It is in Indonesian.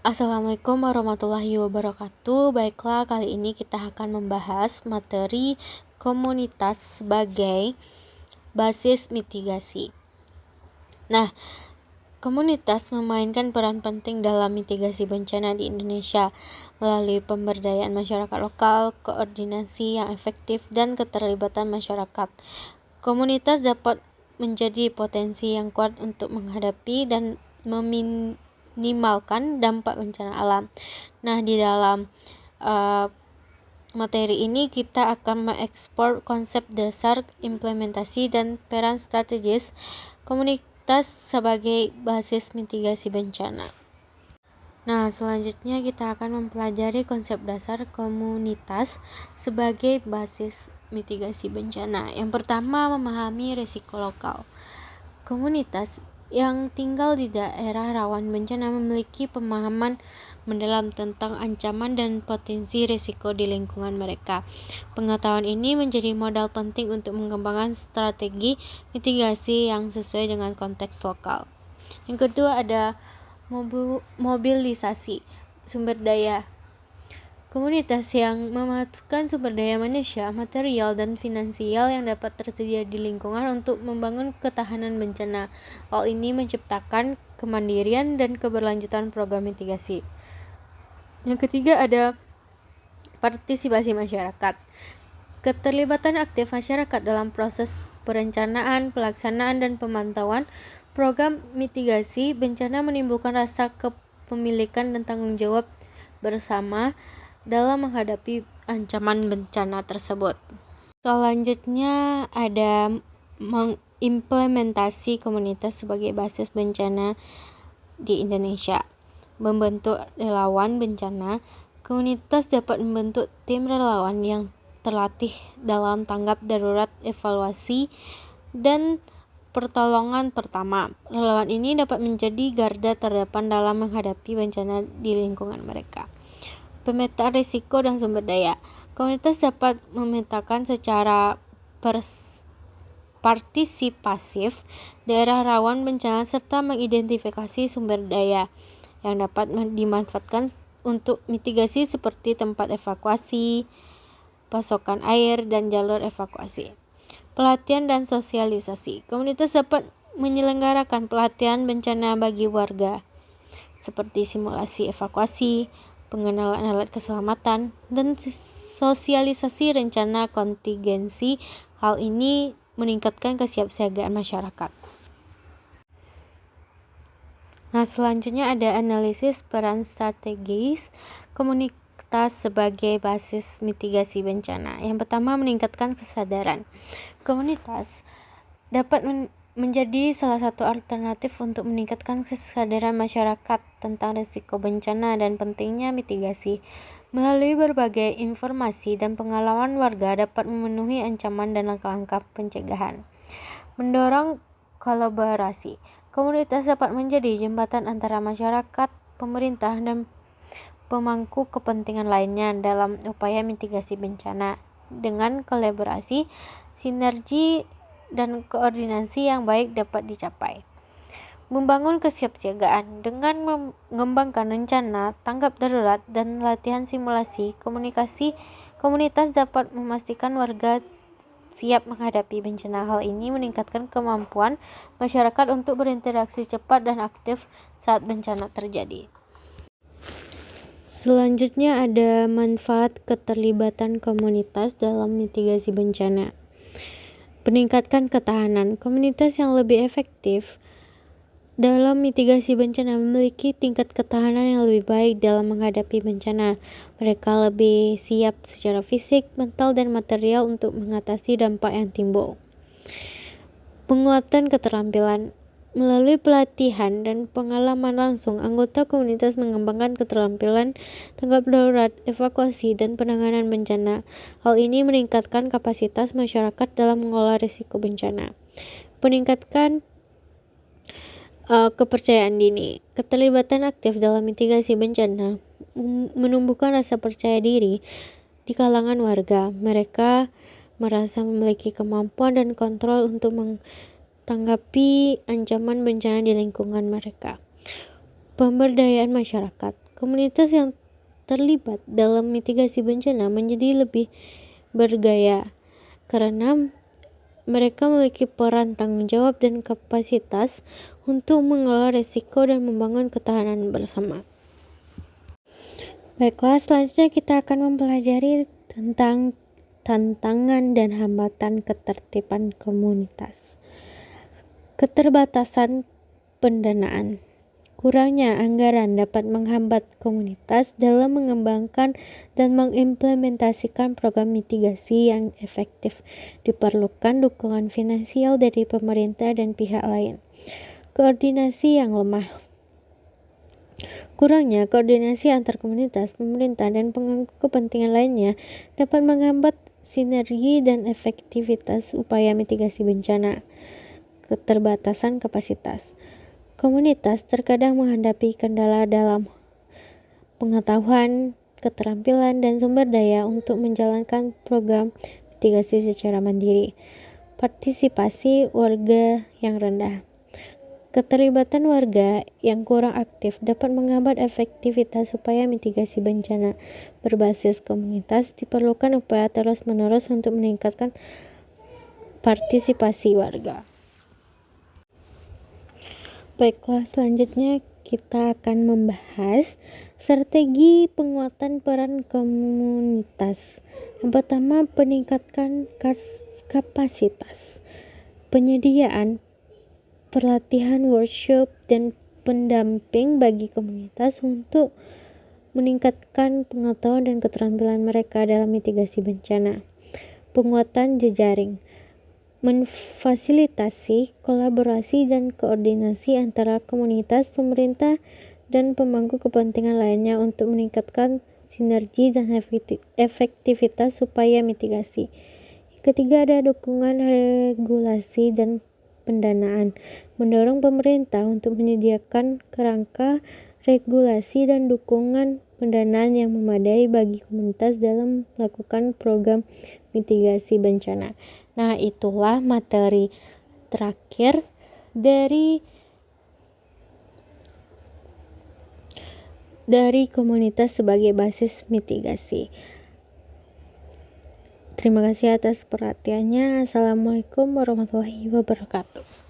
Assalamualaikum warahmatullahi wabarakatuh. Baiklah, kali ini kita akan membahas materi komunitas sebagai basis mitigasi. Nah, komunitas memainkan peran penting dalam mitigasi bencana di Indonesia melalui pemberdayaan masyarakat lokal, koordinasi yang efektif, dan keterlibatan masyarakat. Komunitas dapat menjadi potensi yang kuat untuk menghadapi dan meminimalkan dampak bencana alam. Nah, di dalam materi ini kita akan mengekspor konsep dasar, implementasi, dan peran strategis komunitas sebagai basis mitigasi bencana. Nah, selanjutnya kita akan mempelajari konsep dasar komunitas sebagai basis mitigasi bencana. Yang pertama, memahami risiko lokal. Komunitas yang tinggal di daerah rawan bencana memiliki pemahaman mendalam tentang ancaman dan potensi risiko di lingkungan mereka. Pengetahuan ini menjadi modal penting untuk mengembangkan strategi mitigasi yang sesuai dengan konteks lokal. Yang kedua ada mobilisasi sumber daya. Komunitas yang memanfaatkan sumber daya manusia, material, dan finansial yang dapat tersedia di lingkungan untuk membangun ketahanan bencana. Hal ini menciptakan kemandirian dan keberlanjutan program mitigasi. Yang ketiga ada partisipasi masyarakat. Keterlibatan aktif masyarakat dalam proses perencanaan, pelaksanaan, dan pemantauan program mitigasi bencana menimbulkan rasa kepemilikan dan tanggung jawab bersama dalam menghadapi ancaman bencana tersebut. Selanjutnya ada mengimplementasi komunitas sebagai basis bencana di Indonesia. Membentuk relawan bencana. Komunitas dapat membentuk tim relawan yang terlatih dalam tanggap darurat, evaluasi, dan pertolongan pertama. Relawan ini dapat menjadi garda terdepan dalam menghadapi bencana di lingkungan mereka. Pemetaan risiko dan sumber daya. Komunitas dapat memetakan secara partisipasif daerah rawan bencana serta mengidentifikasi sumber daya yang dapat dimanfaatkan untuk mitigasi seperti tempat evakuasi, pasokan air, dan jalur evakuasi. Pelatihan dan sosialisasi. Komunitas dapat menyelenggarakan pelatihan bencana bagi warga seperti simulasi evakuasi, pengenalan alat keselamatan, dan sosialisasi rencana kontingensi. Hal ini meningkatkan kesiapsiagaan masyarakat. Nah, selanjutnya ada analisis peran strategis komunitas sebagai basis mitigasi bencana. Yang pertama, meningkatkan kesadaran. Komunitas dapat menjadi salah satu alternatif untuk meningkatkan kesadaran masyarakat tentang risiko bencana dan pentingnya mitigasi. Melalui berbagai informasi dan pengalaman warga dapat memenuhi ancaman dan langkah-langkah pencegahan. Mendorong kolaborasi. Komunitas dapat menjadi jembatan antara masyarakat, pemerintah, dan pemangku kepentingan lainnya dalam upaya mitigasi bencana. Dengan kolaborasi, sinergi, dan koordinasi yang baik dapat dicapai. Membangun kesiapsiagaan. Dengan mengembangkan rencana tanggap darurat dan latihan simulasi komunitas dapat memastikan warga siap menghadapi bencana. Hal ini meningkatkan kemampuan masyarakat untuk berinteraksi cepat dan aktif saat bencana terjadi. Selanjutnya ada manfaat keterlibatan komunitas dalam mitigasi bencana. Peningkatkan ketahanan. Komunitas yang lebih efektif dalam mitigasi bencana memiliki tingkat ketahanan yang lebih baik dalam menghadapi bencana. Mereka lebih siap secara fisik, mental, dan material untuk mengatasi dampak yang timbul. Penguatan keterampilan. Melalui pelatihan dan pengalaman langsung, anggota komunitas mengembangkan keterampilan tanggap darurat, evakuasi, dan penanganan bencana. Hal ini meningkatkan kapasitas masyarakat dalam mengelola risiko bencana. Peningkatkan kepercayaan dini. Keterlibatan aktif dalam mitigasi bencana menumbuhkan rasa percaya diri di kalangan warga. Mereka merasa memiliki kemampuan dan kontrol untuk tanggapi ancaman bencana di lingkungan mereka. Pemberdayaan masyarakat. Komunitas yang terlibat dalam mitigasi bencana menjadi lebih bergaya karena mereka memiliki peran tanggung jawab dan kapasitas untuk mengelola risiko dan membangun ketahanan bersama. Baiklah, selanjutnya kita akan mempelajari tentang tantangan dan hambatan ketertiban komunitas. Keterbatasan pendanaan. Kurangnya anggaran dapat menghambat komunitas dalam mengembangkan dan mengimplementasikan program mitigasi yang efektif. Diperlukan dukungan finansial dari pemerintah dan pihak lain. Koordinasi yang lemah. Kurangnya koordinasi antar komunitas, pemerintah, dan pemangku kepentingan lainnya dapat menghambat sinergi dan efektivitas upaya mitigasi bencana. Keterbatasan kapasitas. Komunitas terkadang menghadapi kendala dalam pengetahuan, keterampilan, dan sumber daya untuk menjalankan program mitigasi secara mandiri. Partisipasi warga yang rendah. Keterlibatan warga yang kurang aktif dapat menghambat efektivitas upaya mitigasi bencana. Berbasis komunitas, diperlukan upaya terus-menerus untuk meningkatkan partisipasi warga. Baiklah, selanjutnya kita akan membahas strategi penguatan peran komunitas. Yang pertama, peningkatkan kapasitas. Penyediaan pelatihan, workshop, dan pendamping bagi komunitas untuk meningkatkan pengetahuan dan keterampilan mereka dalam mitigasi bencana. Penguatan jejaring. Memfasilitasi kolaborasi dan koordinasi antara komunitas, pemerintah, dan pemangku kepentingan lainnya untuk meningkatkan sinergi dan efektivitas upaya mitigasi. Ketiga, ada dukungan regulasi dan pendanaan. Mendorong pemerintah untuk menyediakan kerangka regulasi dan dukungan pendanaan yang memadai bagi komunitas dalam melakukan program mitigasi bencana. Nah, itulah materi terakhir dari komunitas sebagai basis mitigasi. Terima kasih atas perhatiannya. Assalamualaikum warahmatullahi wabarakatuh.